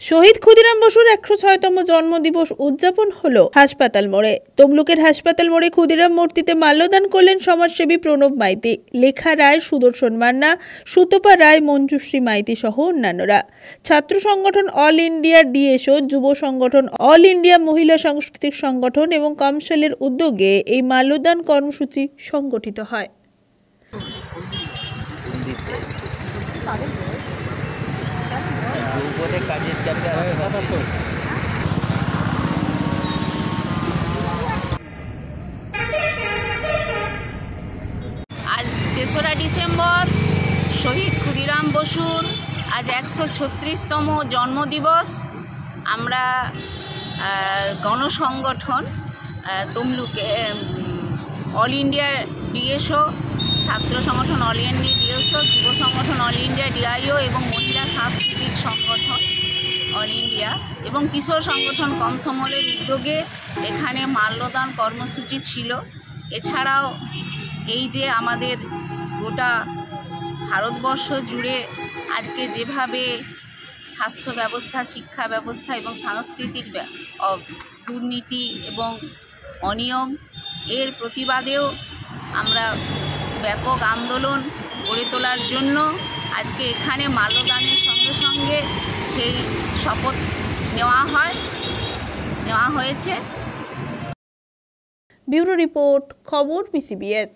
শহীদ ক্ষুদিরাম বসুর ১০৬তম জন্মদিবস উদযাপন হলো হাসপাতাল মোড়ে। তমলুকের হাসপাতাল মোড়ে ক্ষুদিরাম মূর্তিতে মাল্যদান করলেন সমাজসেবী প্রণব মাইতি, লেখা রায়, সুদর্শন মান্না, সুতপা রায়, মঞ্জুশ্রী মাইতি সহ অন্যান্যরা। ছাত্র সংগঠন অল ইন্ডিয়া ডিএসও, যুব সংগঠন অল ইন্ডিয়া মহিলা সাংস্কৃতিক সংগঠন এবং কাউন্সিলের উদ্যোগে এই মাল্যদান কর্মসূচি সংগঠিত হয়। আজ ৩রা ডিসেম্বর শহীদ ক্ষুদিরাম বসুর আজ ১৩৬তম জন্মদিবস। আমরা গণসংগঠন তমলুকে অল ইন্ডিয়া ডিএসও, ছাত্র সংগঠন অল ইন্ডিয়া ডিএসও, যুব সংগঠন অল ইন্ডিয়া ডিআইও এবং মহিলা সাংস্কৃতিক সংগঠন অল ইন্ডিয়া এবং কিশোর সংগঠন কমসমলের উদ্যোগে এখানে মাল্যদান কর্মসূচি ছিল। এছাড়াও এই যে আমাদের গোটা ভারতবর্ষ জুড়ে আজকে যেভাবে স্বাস্থ্য ব্যবস্থা, শিক্ষা ব্যবস্থা এবং সাংস্কৃতিক দুর্নীতি এবং অনিয়ম, এর প্রতিবাদেও আমরা ব্যাপক আন্দোলন গড়ে তোলার জন্য আজকে এখানে মাল্যদানের সঙ্গে সঙ্গে সেই শপথ নেওয়া হয়েছে। ব্যুরো রিপোর্ট, খবর PCBS।